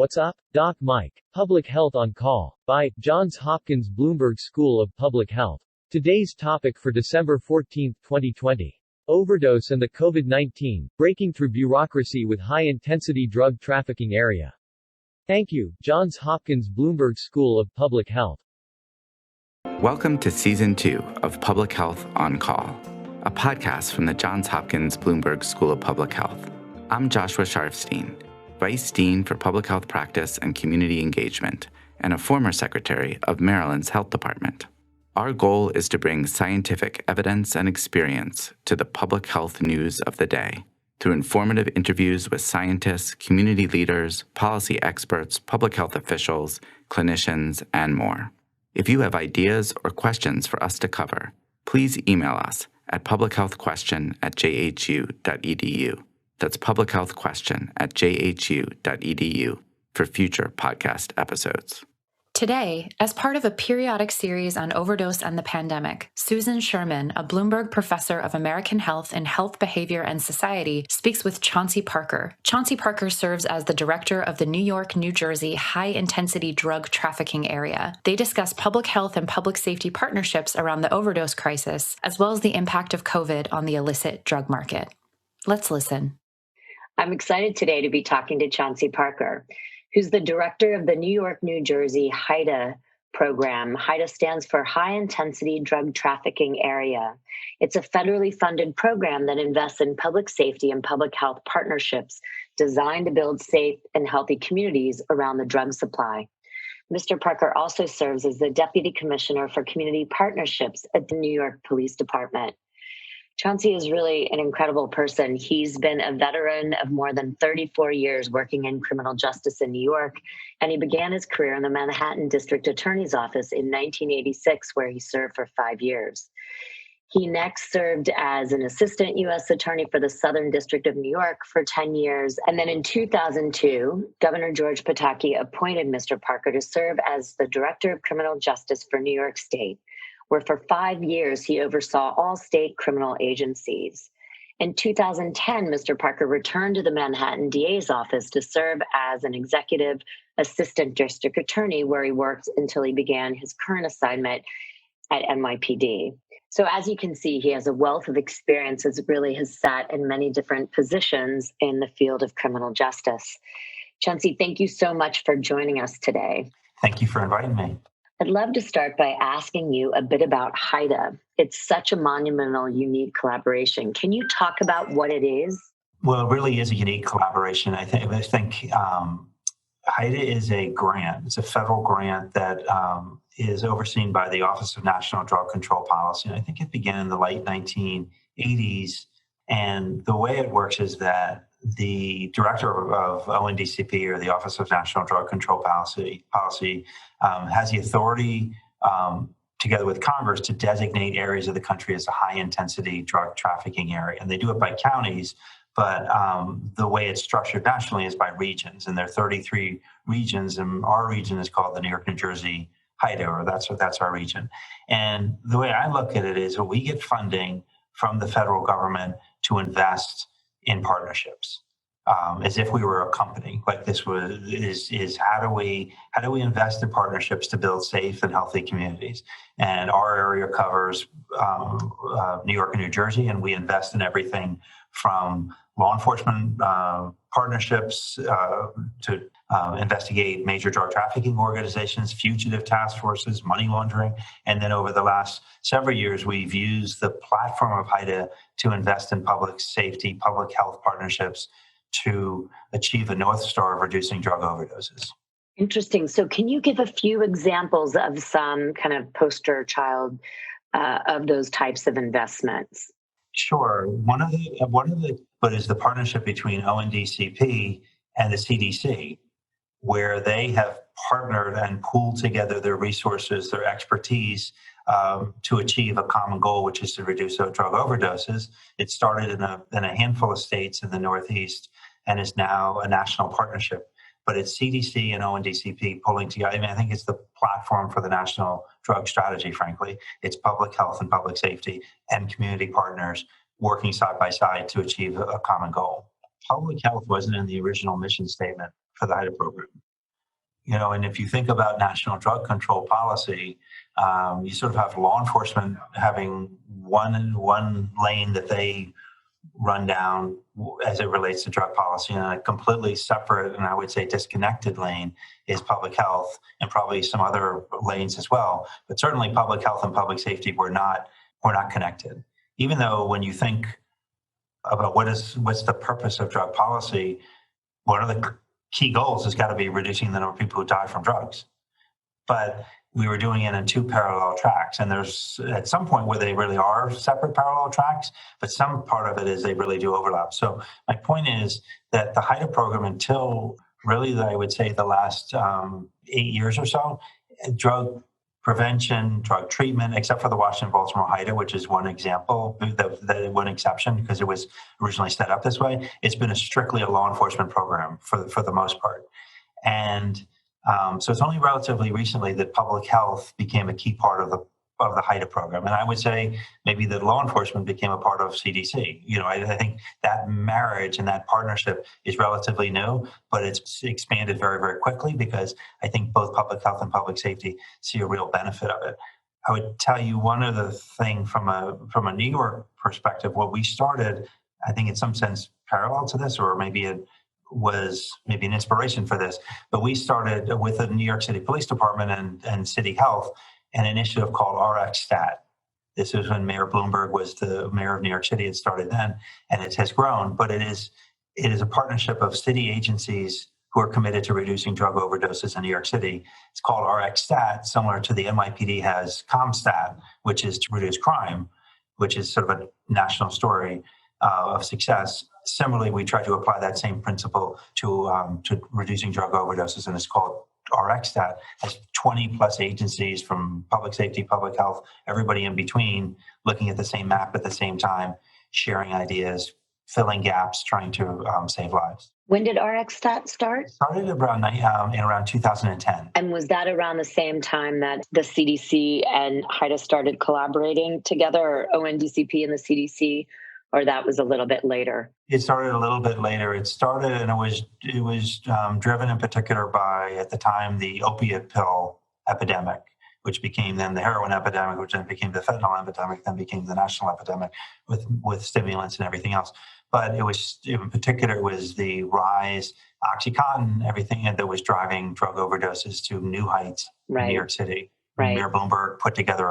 What's up? Doc Mike. Public Health on Call. By Johns Hopkins Bloomberg School of Public Health. Today's topic for December 14, 2020. Overdose and the COVID-19, breaking through bureaucracy with high-intensity drug trafficking area. Thank you, Johns Hopkins Bloomberg School of Public Health. Welcome to Season 2 of Public Health on Call, a podcast from the Johns Hopkins Bloomberg School of Public Health. I'm Joshua Sharfstein, Vice Dean for Public Health Practice and Community Engagement, and a former Secretary of Maryland's Health Department. Our goal is to bring scientific evidence and experience to the public health news of the day through informative interviews with scientists, community leaders, policy experts, public health officials, clinicians, and more. If you have ideas or questions for us to cover, please email us at publichealthquestion@jhu.edu. That's publichealthquestion@jhu.edu for future podcast episodes. Today, as part of a periodic series on overdose and the pandemic, Susan Sherman, a Bloomberg professor of American Health and Health Behavior and Society, speaks with Chauncey Parker. Chauncey Parker serves as the director of the New York, New Jersey high-intensity drug trafficking area. They discuss public health and public safety partnerships around the overdose crisis, as well as the impact of COVID on the illicit drug market. Let's listen. I'm excited today to be talking to Chauncey Parker, who's the director of the New York, New Jersey HIDA program. HIDA stands for High Intensity Drug Trafficking Area. It's a federally funded program that invests in public safety and public health partnerships designed to build safe and healthy communities around the drug supply. Mr. Parker also serves as the Deputy Commissioner for Community Partnerships at the New York Police Department. Chauncey is really an incredible person. He's been a veteran of more than 34 years working in criminal justice in New York, and he began his career in the Manhattan District Attorney's Office in 1986, where he served for 5 years. He next served as an assistant U.S. attorney for the Southern District of New York for 10 years. And then in 2002, Governor George Pataki appointed Mr. Parker to serve as the Director of Criminal Justice for New York State, where for 5 years he oversaw all state criminal agencies. In 2010, Mr. Parker returned to the Manhattan DA's office to serve as an executive assistant district attorney, where he worked until he began his current assignment at NYPD. So as you can see, he has a wealth of experience, as really has sat in many different positions in the field of criminal justice. Chauncey, thank you so much for joining us today. Thank you for inviting me. I'd love to start by asking you a bit about HIDA. It's such a monumental, unique collaboration. Can you talk about what it is? Well, it really is a unique collaboration. I think HIDA is a grant. It's a federal grant that is overseen by the Office of National Drug Control Policy. And I think it began in the late 1980s. And the way it works is that the director of ONDCP, or the Office of National Drug Control Policy has the authority, together with Congress, to designate areas of the country as a high-intensity drug trafficking area. And they do it by counties, but the way it's structured nationally is by regions. And there are 33 regions, and our region is called the New York, New Jersey HIDA, or that's our region. And the way I look at it is that we get funding from the federal government to invest in partnerships, as if we were a company. Like this is how do we invest in partnerships to build safe and healthy communities? And our area covers New York and New Jersey, and we invest in everything from law enforcement partnerships to investigate major drug trafficking organizations, fugitive task forces, money laundering. And then over the last several years, we've used the platform of HIDA to invest in public safety, public health partnerships to achieve a North Star of reducing drug overdoses. Interesting. So can you give a few examples of some kind of poster child of those types of investments? Sure. One of the is the partnership between ONDCP and the CDC, where they have partnered and pooled together their resources, their expertise, to achieve a common goal, which is to reduce drug overdoses. It started in a handful of states in the Northeast and is now a national partnership. But it's CDC and ONDCP pulling together. I mean, I think it's the platform for the national drug strategy, frankly. It's public health and public safety and community partners working side by side to achieve a common goal. Public health wasn't in the original mission statement for the HIDA program. And if you think about national drug control policy, you sort of have law enforcement having one lane that they run down as it relates to drug policy, and a completely separate and I would say disconnected lane is public health, and probably some other lanes as well. But certainly public health and public safety were not connected. Even though when you think about what's the purpose of drug policy, one of the key goals has got to be reducing the number of people who die from drugs. But we were doing it in two parallel tracks. And there's at some point where they really are separate parallel tracks, but some part of it is they really do overlap. So my point is that the HIDA program, until really, I would say the last 8 years or so, drug prevention, drug treatment, except for the Washington-Baltimore HIDA, which is one example, the one exception, because it was originally set up this way. It's been strictly a law enforcement program for the most part. And so it's only relatively recently that public health became a key part of the HIDA program. And I would say maybe that law enforcement became a part of CDC. I think that marriage and that partnership is relatively new, but it's expanded very, very quickly because I think both public health and public safety see a real benefit of it. I would tell you one other thing from a New York perspective, what we started, I think in some sense parallel to this, or maybe it was maybe an inspiration for this, but we started with the New York City Police Department and City Health an initiative called RxStat. This is when Mayor Bloomberg was the mayor of New York City. It started then, and it has grown, but it is a partnership of city agencies who are committed to reducing drug overdoses in New York City. It's called RxStat, similar to the NYPD has CompStat, which is to reduce crime, which is sort of a national story of success. Similarly, we try to apply that same principle to reducing drug overdoses, and it's called RxStat. Has 20 plus agencies from public safety, public health, everybody in between, looking at the same map at the same time, sharing ideas, filling gaps, trying to save lives. When did RxStat start? It started around 2010. And was that around the same time that the CDC and HIDA started collaborating together, or ONDCP and the CDC? Or that was a little bit later? It started a little bit later. It started, and it was driven in particular by, at the time, the opiate pill epidemic, which became then the heroin epidemic, which then became the fentanyl epidemic, then became the national epidemic with stimulants and everything else. But it was, in particular, it was the rise, OxyContin, everything that was driving drug overdoses to new heights in New York City. Right. Mayor Bloomberg put together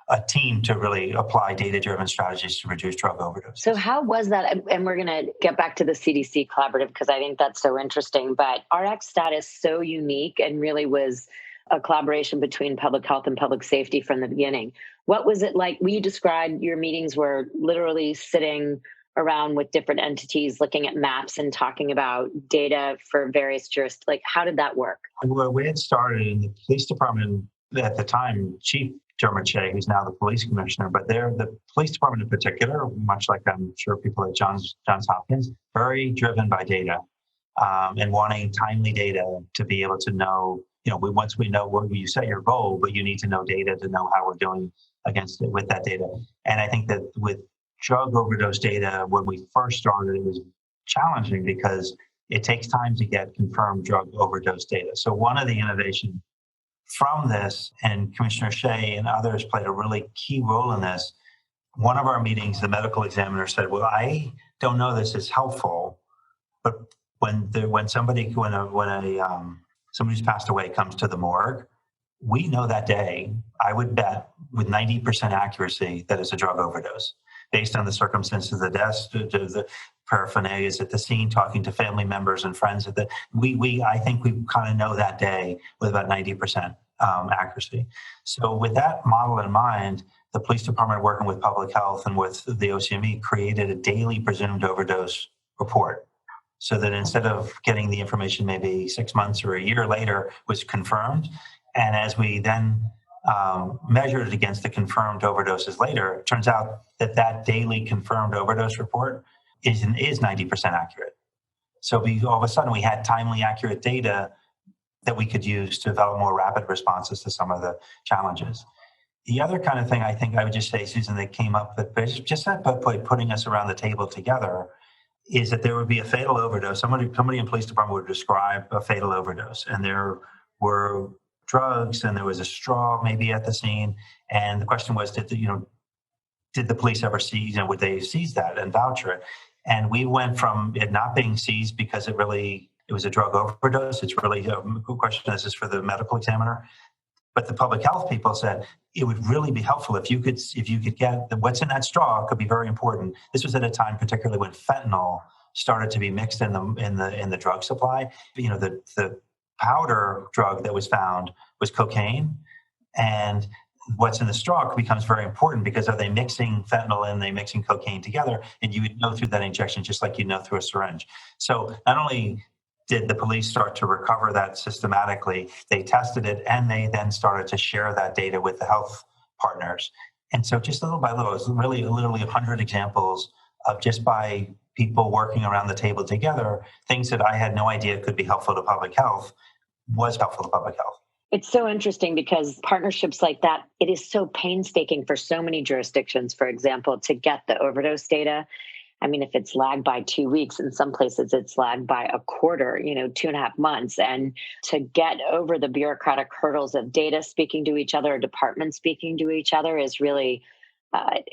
a team to really apply data-driven strategies to reduce drug overdose. So how was that? And we're going to get back to the CDC collaborative because I think that's so interesting. But RxStat is so unique and really was a collaboration between public health and public safety from the beginning. What was it like? We described your meetings were literally sitting around with different entities, looking at maps and talking about data for various jurisdictions. Like, how did that work? Well, we had started in the police department at the time, Chief Dermot Shea, who's now the police commissioner, but the police department in particular, much like I'm sure people at Johns Hopkins, very driven by data and wanting timely data to be able to know, once we know what you set your goal, but you need to know data to know how we're doing against it with that data. And I think that with drug overdose data, when we first started, it was challenging because it takes time to get confirmed drug overdose data. So one of the innovations from this, and Commissioner Shea and others played a really key role in this. One of our meetings, the medical examiner said, well, I don't know this is helpful, but when somebody who's passed away comes to the morgue, we know that day, I would bet with 90% accuracy that it's a drug overdose based on the circumstances of the death, the paraphernalia at the scene, talking to family members and friends. I think we kind of know that day with about 90% accuracy. So with that model in mind, the police department, working with public health and with the OCME, created a daily presumed overdose report, so that instead of getting the information maybe 6 months or a year later, was confirmed. And as we then measured it against the confirmed overdoses later, it turns out that daily confirmed overdose report is 90% accurate. So all of a sudden we had timely, accurate data that we could use to develop more rapid responses to some of the challenges. The other kind of thing I think I would just say, Susan, that came up, that just by putting us around the table together, is that there would be a fatal overdose. Somebody in police department would describe a fatal overdose, and there were drugs and there was a straw maybe at the scene. And the question was, did the police ever seize, and would they seize that and voucher it? And we went from it not being seized because it was a drug overdose. It's really a good question. This is for the medical examiner. But the public health people said it would really be helpful if you could get what's in that straw could be very important. This was at a time, particularly when fentanyl started to be mixed in the drug supply. The powder drug that was found was cocaine, and what's in the straw becomes very important because are they mixing fentanyl and they mixing cocaine together? And you would know through that injection just like you know through a syringe. So not only did the police start to recover that systematically, they tested it, and they then started to share that data with the health partners. And so just little by little, it's really literally 100 examples of just by people working around the table together, things that I had no idea could be helpful to public health was helpful to public health. It's so interesting because partnerships like that, it is so painstaking for so many jurisdictions, for example, to get the overdose data. I mean, if it's lagged by 2 weeks, in some places it's lagged by a quarter, 2.5 months. And to get over the bureaucratic hurdles of data speaking to each other, departments speaking to each other is really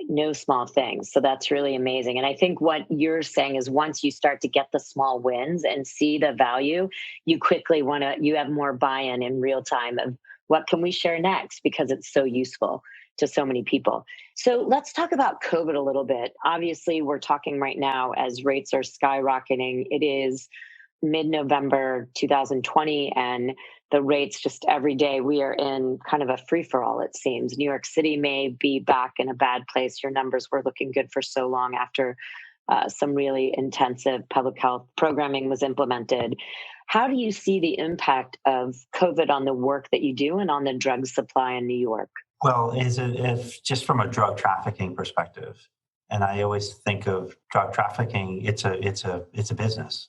no small thing. So that's really amazing. And I think what you're saying is once you start to get the small wins and see the value, you quickly you have more buy-in in real time of what can we share next, because it's so useful to so many people. So let's talk about COVID a little bit. Obviously, we're talking right now as rates are skyrocketing. It is mid-November 2020, and the rates just every day, we are in kind of a free-for-all, it seems. New York City may be back in a bad place. Your numbers were looking good for so long after some really intensive public health programming was implemented. How do you see the impact of COVID on the work that you do and on the drug supply in New York? Well, if just from a drug trafficking perspective, and I always think of drug trafficking, it's a business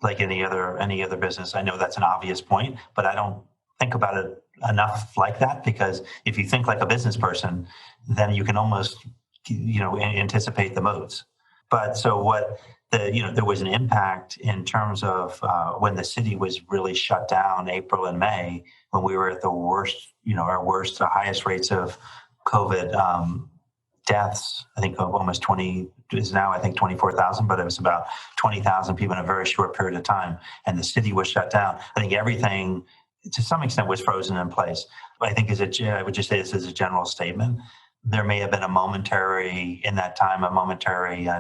like any other business. I know that's an obvious point, but I don't think about it enough like that, because if you think like a business person, then you can almost anticipate the modes. But so there was an impact in terms of when the city was really shut down April and May, when we were at the worst, the highest rates of COVID deaths. I think almost 24,000, but it was about 20,000 people in a very short period of time. And the city was shut down. I think everything to some extent was frozen in place. I think I would just say this as a general statement. There may have been a momentary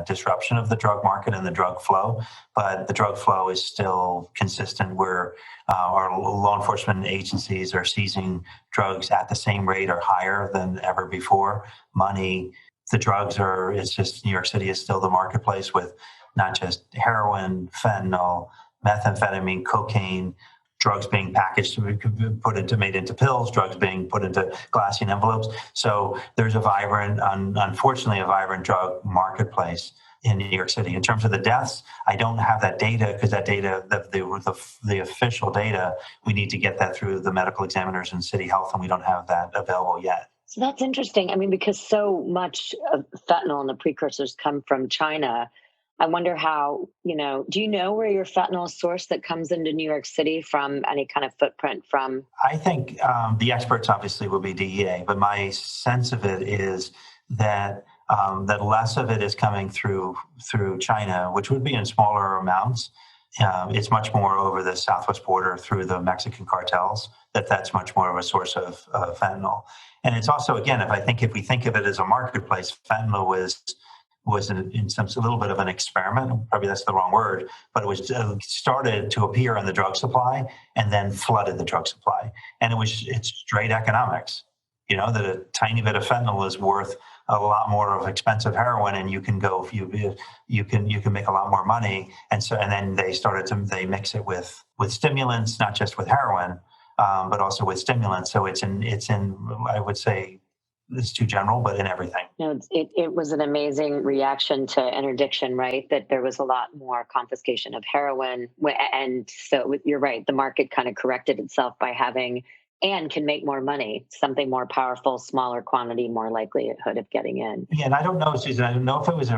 disruption of the drug market and the drug flow, but the drug flow is still consistent where our law enforcement agencies are seizing drugs at the same rate or higher than ever before. It's just New York City is still the marketplace with not just heroin, fentanyl, methamphetamine, cocaine, drugs being packaged to be made into pills, drugs being put into glassine envelopes. So there's unfortunately a vibrant drug marketplace in New York City. In terms of the deaths, I don't have that data because that data, the official data, we need to get that through the medical examiners and city health, and we don't have that available yet. So that's interesting. I mean, because so much of fentanyl and the precursors come from China, I wonder how, do you know where your fentanyl is sourced that comes into New York City from any kind of footprint from? I think the experts obviously will be DEA, but my sense of it is that that less of it is coming through China, which would be in smaller amounts. It's much more over the southwest border through the Mexican cartels. That's much more of a source of fentanyl. And it's also, again, if we think of it as a marketplace, fentanyl was in some a little bit of an experiment. Probably that's the wrong word, but it was started to appear in the drug supply and then flooded the drug supply. And it's straight economics. That a tiny bit of fentanyl is worth a lot more of expensive heroin, and you can make a lot more money. And then they mix it with stimulants, not just with heroin, but also with stimulants. So it's in I would say it's too general, but in everything. It was an amazing reaction to interdiction, right? That there was a lot more confiscation of heroin. And so you're right, the market kind of corrected itself by having and can make more money, something more powerful, smaller quantity, more likelihood of getting in. Yeah, and I don't know, Susan, I don't know if it was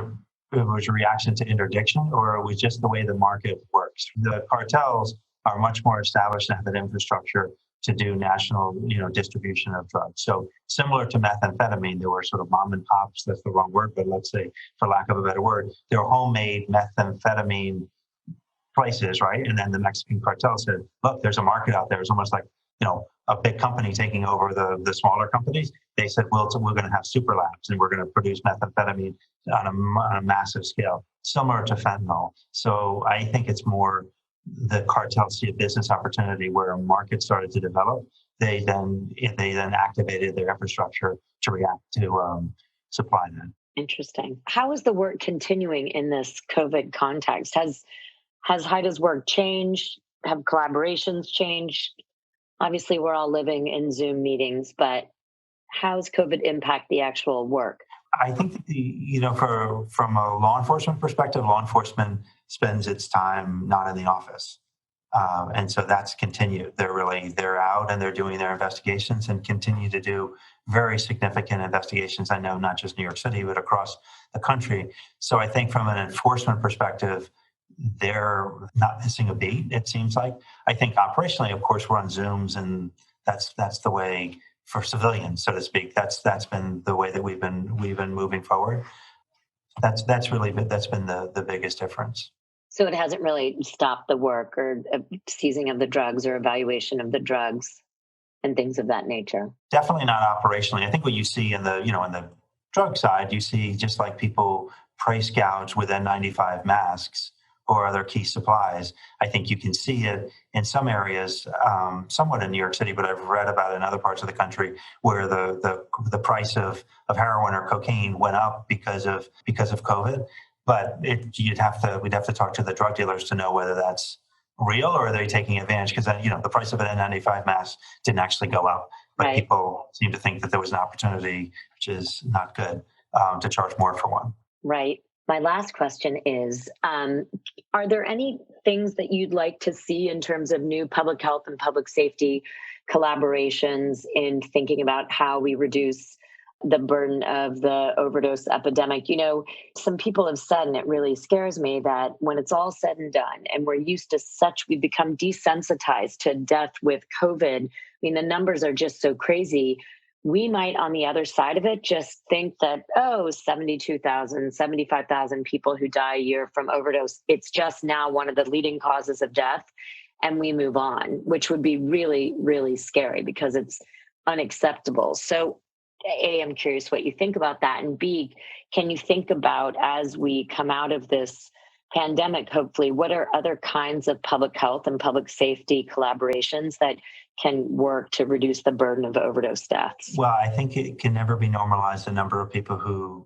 it was a reaction to interdiction, or it was just the way the market works. The cartels are much more established and have an infrastructure to do national, distribution of drugs. So similar to methamphetamine, there were sort of mom and pops, that's the wrong word, but let's say, for lack of a better word, there were homemade methamphetamine places, right? And then the Mexican cartel said, look, there's a market out there. It's almost like, a big company taking over the smaller companies. They said, well, we're going to have super labs and we're going to produce methamphetamine on a massive scale, similar to fentanyl. So I think it's more the cartels see a business opportunity where a market started to develop. They then activated their infrastructure to react to supply that. Interesting. How is the work continuing in this COVID context? Has HIDA's work changed? Have collaborations changed? Obviously, we're all living in Zoom meetings, but how's COVID impact the actual work? I think that from a law enforcement perspective, law enforcement spends its time not in the office. And so that's continued. They're out and they're doing their investigations and continue to do very significant investigations. I know not just New York City, but across the country. So I think from an enforcement perspective, they're not missing a beat, it seems like. I think operationally, of course, we're on Zooms, and that's the way for civilians, so to speak. That's been the way that we've been moving forward. That's been the biggest difference. So it hasn't really stopped the work or seizing of the drugs or evaluation of the drugs and things of that nature. Definitely not operationally. I think what you see in the drug side, you see just like people price gouge with N95 masks or other key supplies. I think you can see it in some areas, somewhat in New York City, but I've read about it in other parts of the country where the price of heroin or cocaine went up because of COVID. But we'd have to talk to the drug dealers to know whether that's real or are they taking advantage, because the price of an N95 mask didn't actually go up, but right. People seem to think that there was an opportunity, which is not good, to charge more for one. Right. My last question is, are there any things that you'd like to see in terms of new public health and public safety collaborations in thinking about how we reduce the burden of the overdose epidemic? Some people have said, and it really scares me, that when it's all said and done and we're used to we've become desensitized to death with COVID. The numbers are just so crazy. We might, on the other side of it, just think that, 72,000, 75,000 people who die a year from overdose, it's just now one of the leading causes of death, and we move on, which would be really, really scary because it's unacceptable. So, A, I'm curious what you think about that, and B, can you think about, as we come out of this pandemic, hopefully, what are other kinds of public health and public safety collaborations that can work to reduce the burden of overdose deaths? Well, I think it can never be normalized, the number of people who,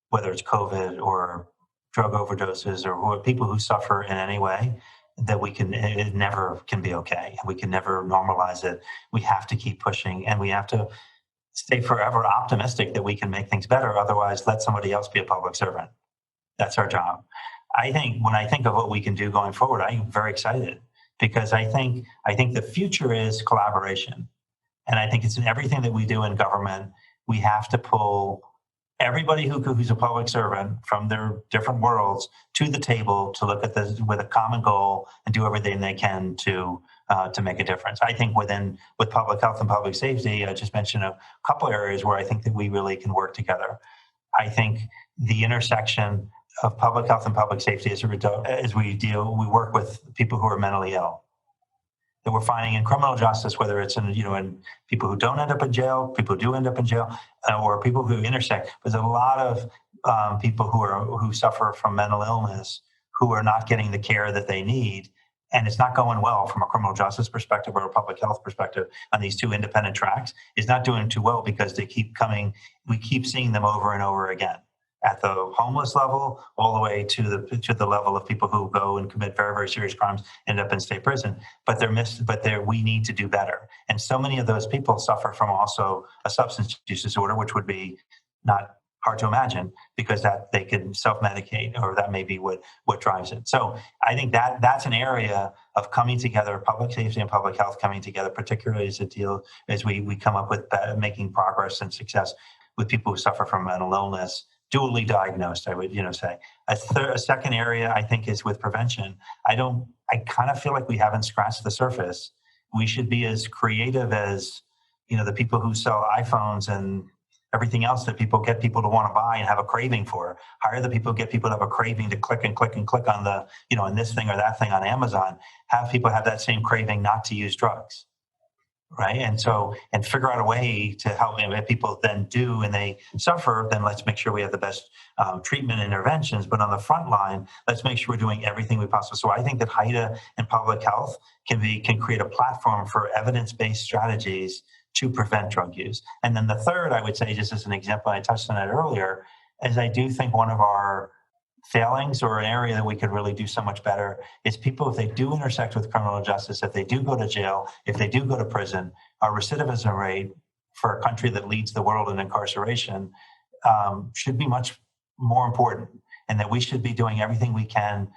whether it's COVID or drug overdoses or people who suffer in any way, that it never can be okay. We can never normalize it. We have to keep pushing, and we have to stay forever optimistic that we can make things better. Otherwise, let somebody else be a public servant. That's our job. When I think of what we can do going forward, I'm very excited, because I think the future is collaboration. And I think it's in everything that we do in government. We have to pull everybody who's a public servant from their different worlds to the table to look at this with a common goal and do everything they can to make a difference. I think with public health and public safety, I just mentioned a couple areas where I think that we really can work together. I think the intersection of public health and public safety we work with people who are mentally ill. That we're finding in criminal justice, whether it's in people who don't end up in jail, people who do end up in jail, or people who intersect. There's a lot of people who suffer from mental illness who are not getting the care that they need, and it's not going well from a criminal justice perspective or a public health perspective on these two independent tracks. It's not doing too well because they keep coming. We keep seeing them over and over again, at the homeless level, all the way to the level of people who go and commit very, very serious crimes, end up in state prison. But we need to do better. And so many of those people suffer from also a substance use disorder, which would be not hard to imagine, because that they can self-medicate, or that may be what drives it. So I think that's an area of coming together, public safety and public health coming together, particularly as we come up with making progress and success with people who suffer from mental illness, dually diagnosed, I would say. A second area, I think, is with prevention. I kind of feel like we haven't scratched the surface. We should be as creative as, the people who sell iPhones and everything else that get people to want to buy and have a craving for. Hire the people, get people to have a craving to click and click and click on the, on this thing or that thing on Amazon. Have people have that same craving not to use drugs, right? And figure out a way to help them. If people then do and they suffer, then let's make sure we have the best treatment interventions. But on the front line, let's make sure we're doing everything we possibly. So I think that HIDA and public health can create a platform for evidence-based strategies to prevent drug use. And then the third, I would say, just as an example, I touched on it earlier, is I do think one of our failings or an area that we could really do so much better is people, if they do intersect with criminal justice, if they do go to jail, if they do go to prison, our recidivism rate for a country that leads the world in incarceration should be much more important, and that we should be doing everything we can,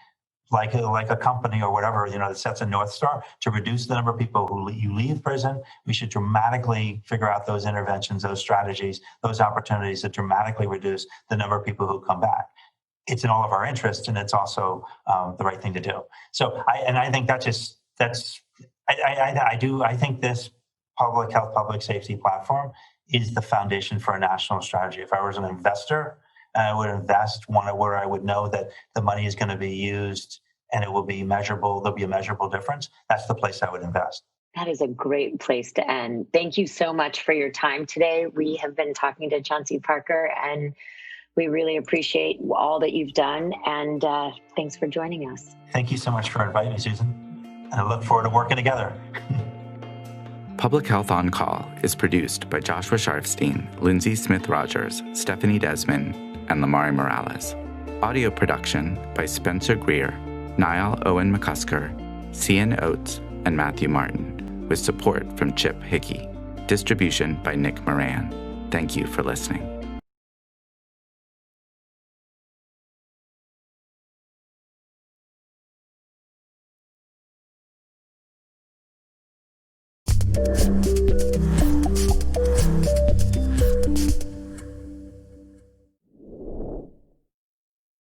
like a company or whatever, that sets a North Star to reduce the number of people who you leave prison. We should dramatically figure out those interventions, those strategies, those opportunities that dramatically reduce the number of people who come back. It's in all of our interests, and it's also the right thing to do. So I think I think this public health, public safety platform is the foundation for a national strategy. If I was an investor, I would invest one where I would know that the money is going to be used and it will be measurable. There'll be a measurable difference. That's the place I would invest. That is a great place to end. Thank you so much for your time today. We have been talking to Chauncey Parker, and we really appreciate all that you've done. And thanks for joining us. Thank you so much for inviting me, Susan. And I look forward to working together. Public Health on Call is produced by Joshua Sharfstein, Lindsay Smith-Rogers, Stephanie Desmond, and Lamari Morales. Audio production by Spencer Greer, Niall Owen McCusker, Cian Oates, and Matthew Martin, with support from Chip Hickey. Distribution by Nick Moran. Thank you for listening.